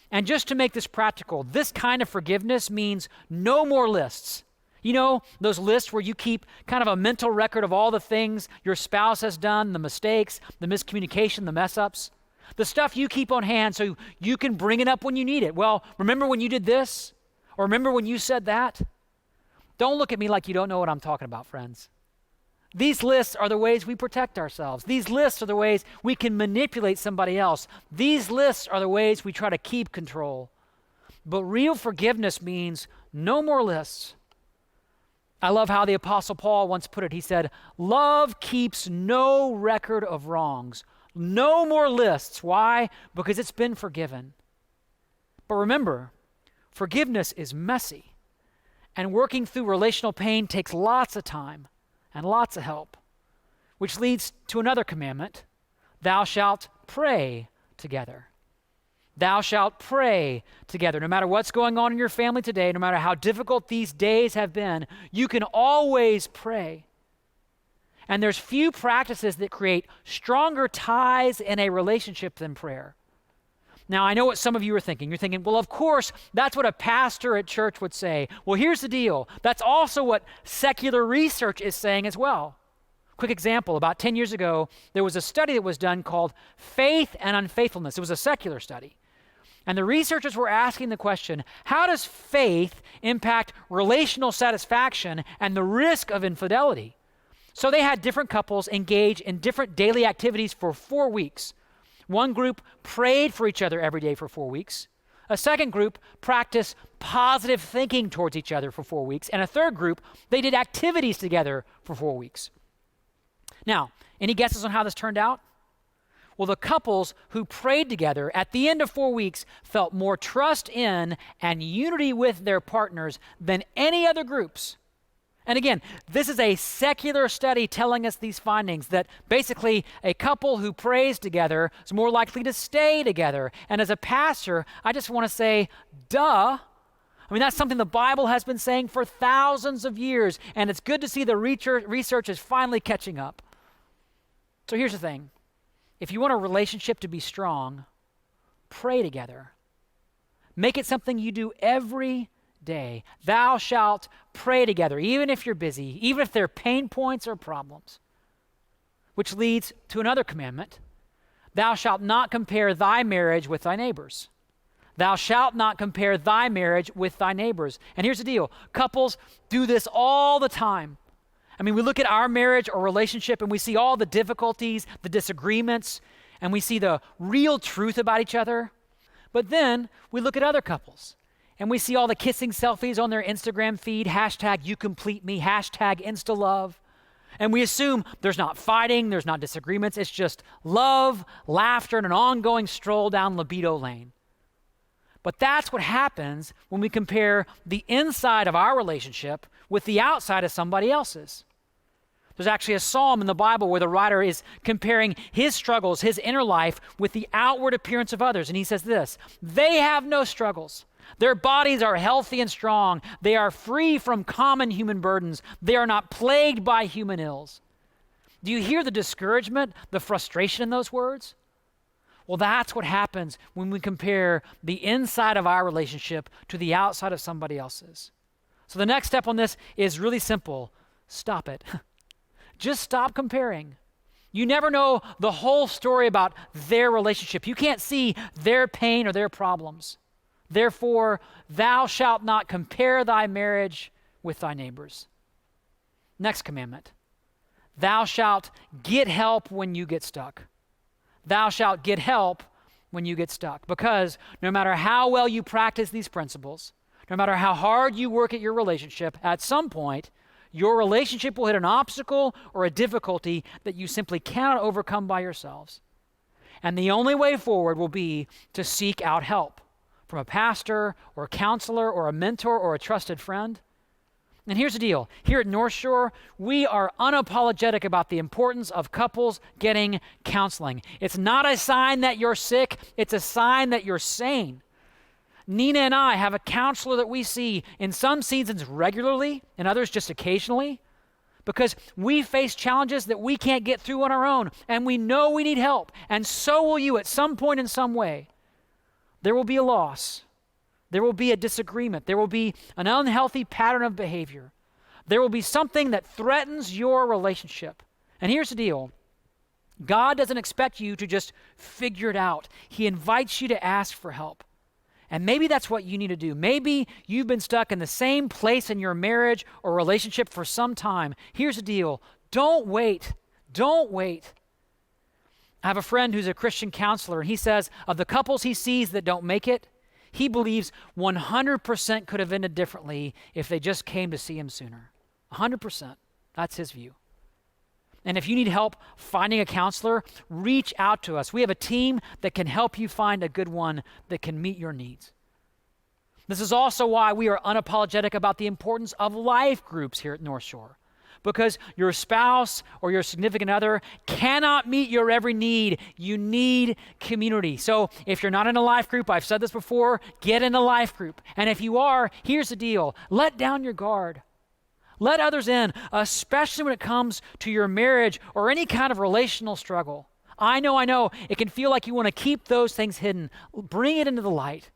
S1: And just to make this practical, this kind of forgiveness means no more lists. You know, those lists where you keep kind of a mental record of all the things your spouse has done, the mistakes, the miscommunication, the mess-ups. The stuff you keep on hand so you can bring it up when you need it. Well, remember when you did this? Or remember when you said that? Don't look at me like you don't know what I'm talking about, friends. These lists are the ways we protect ourselves. These lists are the ways we can manipulate somebody else. These lists are the ways we try to keep control. But real forgiveness means no more lists. I love how the Apostle Paul once put it. He said, love keeps no record of wrongs. No more lists. Why? Because it's been forgiven. But remember, forgiveness is messy. And working through relational pain takes lots of time and lots of help. Which leads to another commandment. Thou shalt pray together. Thou shalt pray together. No matter what's going on in your family today, no matter how difficult these days have been, you can always pray. And there's few practices that create stronger ties in a relationship than prayer. Now, I know what some of you are thinking. You're thinking, well, of course, that's what a pastor at church would say. Well, here's the deal. That's also what secular research is saying as well. Quick example, about 10 years ago, there was a study that was done called Faith and Unfaithfulness. It was a secular study. And the researchers were asking the question, how does faith impact relational satisfaction and the risk of infidelity? So they had different couples engage in different daily activities for 4 weeks. One group prayed for each other every day for 4 weeks. A second group practiced positive thinking towards each other for 4 weeks. And a third group, they did activities together for 4 weeks. Now, any guesses on how this turned out? Well, the couples who prayed together at the end of 4 weeks felt more trust in and unity with their partners than any other groups. And again, this is a secular study telling us these findings, that basically a couple who prays together is more likely to stay together. And as a pastor, I just want to say, duh. I mean, that's something the Bible has been saying for thousands of years, and it's good to see the research is finally catching up. So here's the thing. If you want a relationship to be strong, pray together. Make it something you do every day. Thou shalt pray together, even if you're busy, even if there are pain points or problems. Which leads to another commandment. Thou shalt not compare thy marriage with thy neighbor's. Thou shalt not compare thy marriage with thy neighbor's. And here's the deal. Couples do this all the time. I mean, we look at our marriage or relationship and we see all the difficulties, the disagreements, and we see the real truth about each other. But then we look at other couples and we see all the kissing selfies on their Instagram feed, #YouCompleteMe, #InstaLove. And we assume there's not fighting, there's not disagreements, it's just love, laughter, and an ongoing stroll down libido lane. But that's what happens when we compare the inside of our relationship with the outside of somebody else's. There's actually a psalm in the Bible where the writer is comparing his struggles, his inner life, with the outward appearance of others. And he says this, they have no struggles. Their bodies are healthy and strong. They are free from common human burdens. They are not plagued by human ills. Do you hear the discouragement, the frustration in those words? Well, that's what happens when we compare the inside of our relationship to the outside of somebody else's. So the next step on this is really simple. Stop it. Just stop comparing. You never know the whole story about their relationship. You can't see their pain or their problems. Therefore, thou shalt not compare thy marriage with thy neighbor's. Next commandment. Thou shalt get help when you get stuck. Thou shalt get help when you get stuck. Because no matter how well you practice these principles, no matter how hard you work at your relationship, at some point, your relationship will hit an obstacle or a difficulty that you simply cannot overcome by yourselves. And the only way forward will be to seek out help from a pastor or a counselor or a mentor or a trusted friend. And here's the deal. Here at Northshore, we are unapologetic about the importance of couples getting counseling. It's not a sign that you're sick. It's a sign that you're sane. Nina and I have a counselor that we see in some seasons regularly and others just occasionally because we face challenges that we can't get through on our own, and we know we need help, and so will you at some point in some way. There will be a loss. There will be a disagreement. There will be an unhealthy pattern of behavior. There will be something that threatens your relationship. And here's the deal. God doesn't expect you to just figure it out. He invites you to ask for help. And maybe that's what you need to do. Maybe you've been stuck in the same place in your marriage or relationship for some time. Here's the deal. Don't wait. Don't wait. I have a friend who's a Christian counselor, and he says of the couples he sees that don't make it, he believes 100% could have ended differently if they just came to see him sooner. 100%. That's his view. And if you need help finding a counselor, reach out to us. We have a team that can help you find a good one that can meet your needs. This is also why we are unapologetic about the importance of life groups here at Northshore. Because your spouse or your significant other cannot meet your every need. You need community. So if you're not in a life group, I've said this before, get in a life group. And if you are, here's the deal. Let down your guard. Let others in, especially when it comes to your marriage or any kind of relational struggle. I know, it can feel like you want to keep those things hidden. Bring it into the light.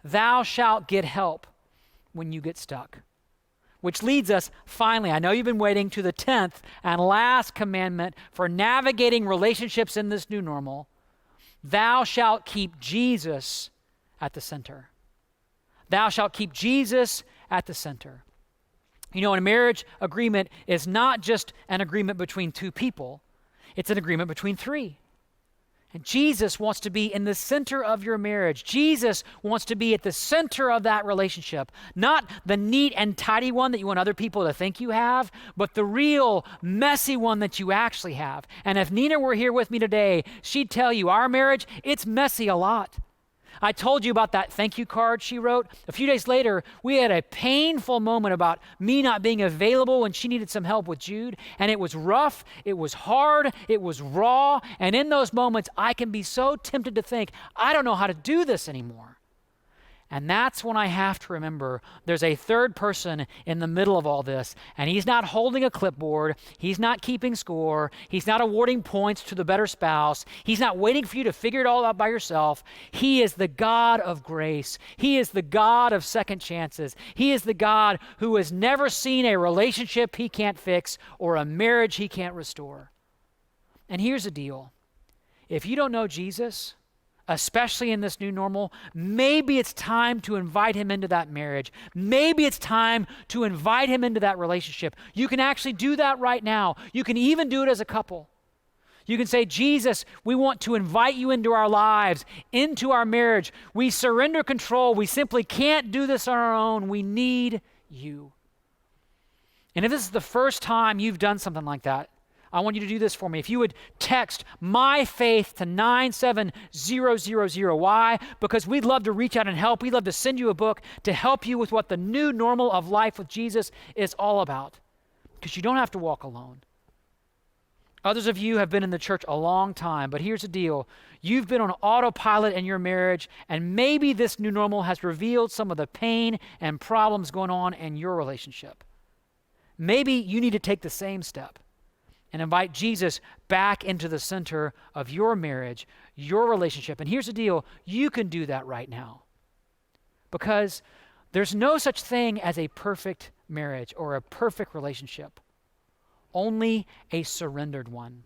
S1: Thou shalt get help when you get stuck. Which leads us, finally, I know you've been waiting, to the 10th and last commandment for navigating relationships in this new normal. Thou shalt keep Jesus at the center. Thou shalt keep Jesus at the center. You know, a marriage agreement is not just an agreement between two people. It's an agreement between three. And Jesus wants to be in the center of your marriage. Jesus wants to be at the center of that relationship. Not the neat and tidy one that you want other people to think you have, but the real messy one that you actually have. And if Nina were here with me today, she'd tell you our marriage, it's messy a lot. I told you about that thank you card she wrote. A few days later, we had a painful moment about me not being available when she needed some help with Jude. And it was rough, it was hard, it was raw. And in those moments, I can be so tempted to think, I don't know how to do this anymore. And that's when I have to remember there's a third person in the middle of all this, and he's not holding a clipboard, he's not keeping score, he's not awarding points to the better spouse, he's not waiting for you to figure it all out by yourself. He is the God of grace. He is the God of second chances. He is the God who has never seen a relationship he can't fix or a marriage he can't restore. And here's the deal. If you don't know Jesus, especially in this new normal, maybe it's time to invite him into that marriage. Maybe it's time to invite him into that relationship. You can actually do that right now. You can even do it as a couple. You can say, Jesus, we want to invite you into our lives, into our marriage. We surrender control. We simply can't do this on our own. We need you. And if this is the first time you've done something like that, I want you to do this for me. If you would text My Faith to 97000. Why? Because we'd love to reach out and help. We'd love to send you a book to help you with what the new normal of life with Jesus is all about. Because you don't have to walk alone. Others of you have been in the church a long time, but here's the deal. You've been on autopilot in your marriage, and maybe this new normal has revealed some of the pain and problems going on in your relationship. Maybe you need to take the same step and invite Jesus back into the center of your marriage, your relationship. And here's the deal, you can do that right now. Because there's no such thing as a perfect marriage or a perfect relationship. Only a surrendered one.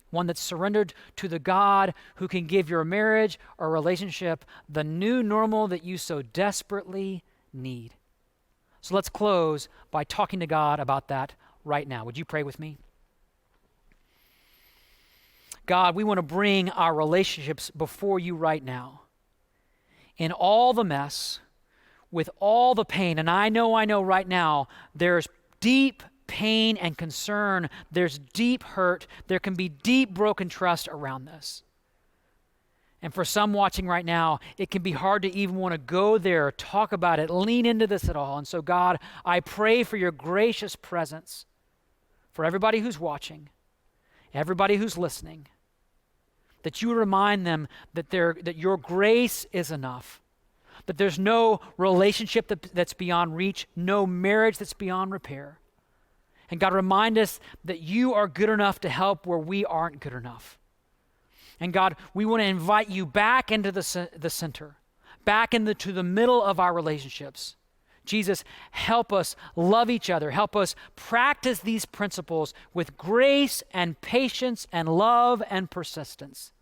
S1: One that's surrendered to the God who can give your marriage or relationship the new normal that you so desperately need. So let's close by talking to God about that right now. Would you pray with me? God, we want to bring our relationships before you right now. In all the mess, with all the pain, and I know right now, there's deep pain and concern. There's deep hurt. There can be deep broken trust around this. And for some watching right now, it can be hard to even want to go there, talk about it, lean into this at all. And so God, I pray for your gracious presence for everybody who's watching, everybody who's listening, that you remind them that your grace is enough, that there's no relationship that's beyond reach, no marriage that's beyond repair. And God, remind us that you are good enough to help where we aren't good enough. And God, we want to invite you back into the center, back into the middle of our relationships. Jesus, help us love each other. Help us practice these principles with grace and patience and love and persistence,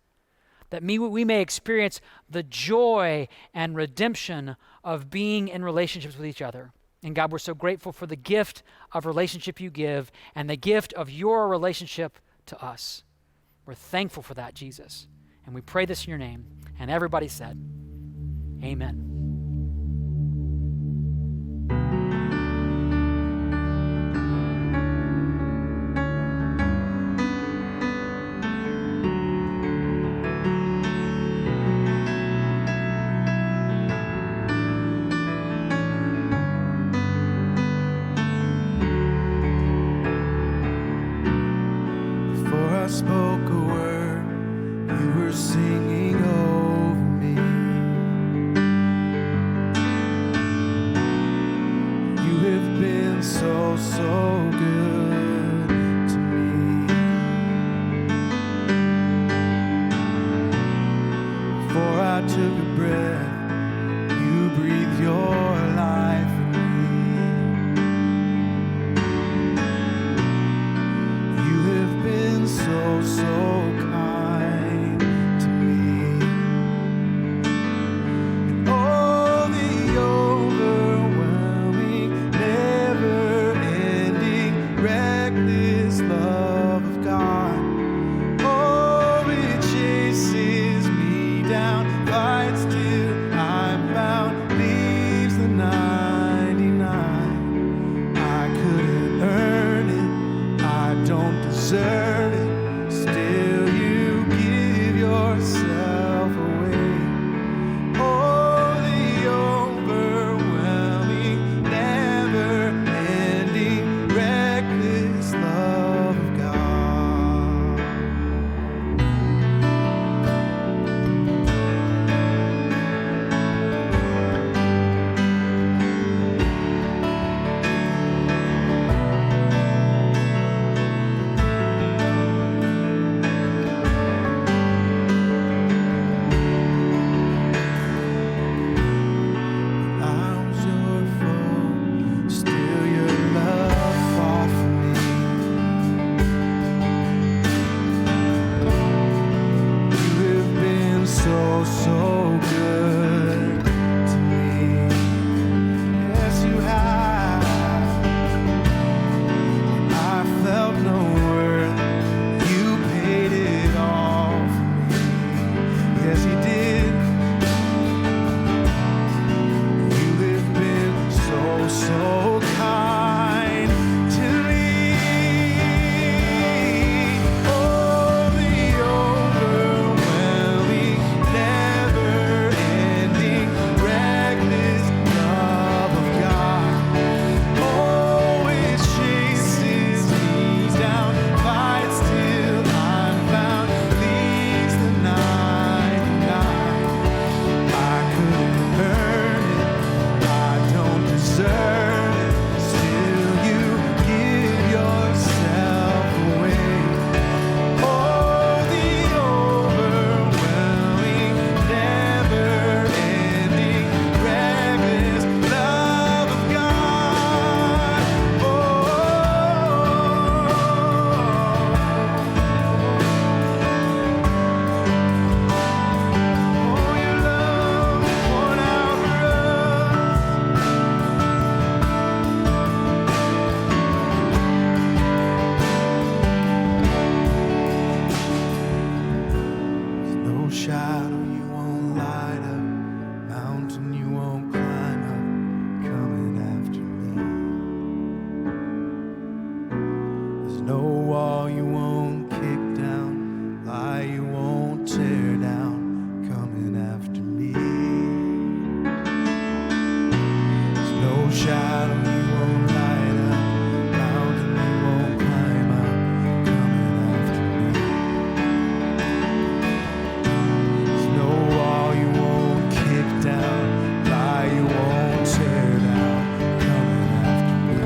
S1: that we may experience the joy and redemption of being in relationships with each other. And God, we're so grateful for the gift of relationship you give and the gift of your relationship to us. We're thankful for that, Jesus. And we pray this in your name. And everybody said, amen.
S3: Spoke a word, you were singing over me. You have been so good to me. Before I took a breath, you breathed your life in me. You have been so kind to me. And all the overwhelming, never-ending, reckless love of God. Oh, it chases me down, fights till I'm found, leaves the 99. I couldn't earn it, I don't deserve it. Still you give yourself away. Oh, the overwhelming, never-ending, reckless love of God. wall you won't kick down, lie you won't tear down, coming after me. There's no shadow you won't light up, mountain you won't climb up, coming after me. There's no wall you won't kick down, lie you won't tear down, coming after me.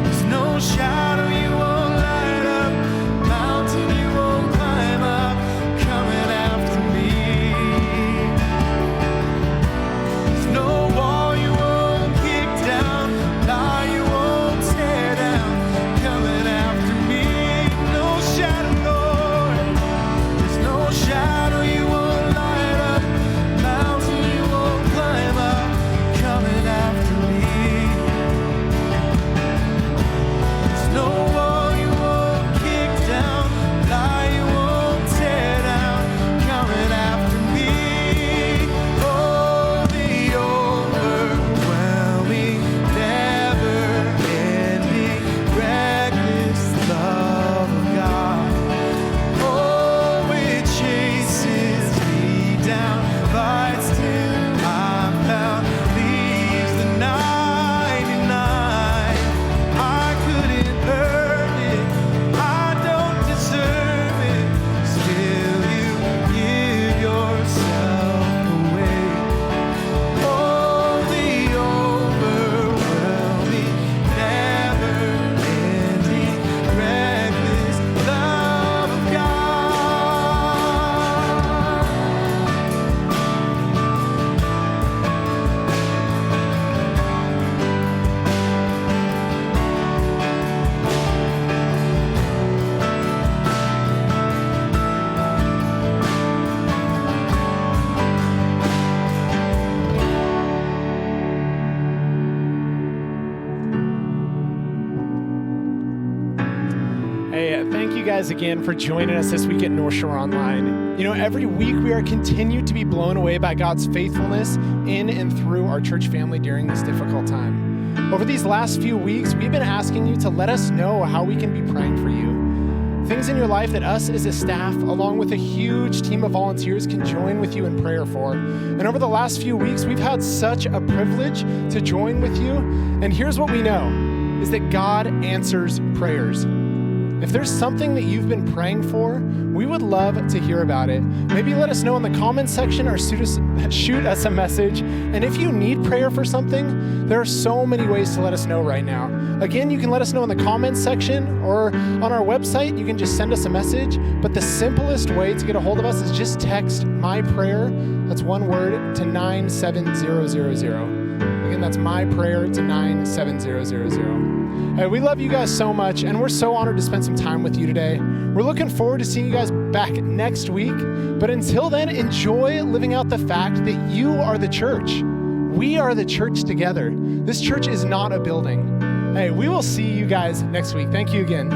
S3: There's no shadow you won't light up, mountain you won't climb up, coming after me. There's no wall you won't kick down, lie you won't tear down, coming after me. No shadow, Lord. There's no shadow you won't light up, mountain you won't climb up, coming after me. There's no wall you won't kick down, lie you won't tear down, coming after me. Oh, the overwhelming, never-ending, reckless love of God. Oh, it chases me down, fights till I'm found, leaves the 99. I couldn't earn it, I don't deserve it, still you give yourself away. Oh, the overwhelming, never-ending, reckless love of God.
S2: Hey, thank you guys again for joining us this week at Northshore Online. You know, every week we are continued to be blown away by God's faithfulness in and through our church family during this difficult time. Over these last few weeks, we've been asking you to let us know how we can be praying for you. Things in your life that us as a staff, along with a huge team of volunteers, can join with you in prayer for. And over the last few weeks, we've had such a privilege to join with you. And here's what we know, is that God answers prayers. If there's something that you've been praying for, we would love to hear about it. Maybe let us know in the comments section or shoot us a message. And if you need prayer for something, there are so many ways to let us know right now. Again, you can let us know in the comments section or on our website. You can just send us a message. But the simplest way to get a hold of us is just text my prayer, that's one word, to 97000. Again, that's my prayer to 97000. We love you guys so much, and we're so honored to spend some time with you today. We're looking forward to seeing you guys back next week. But until then, enjoy living out the fact that you are the church. We are the church together. This church is not a building. Hey, we will see you guys next week. Thank you again.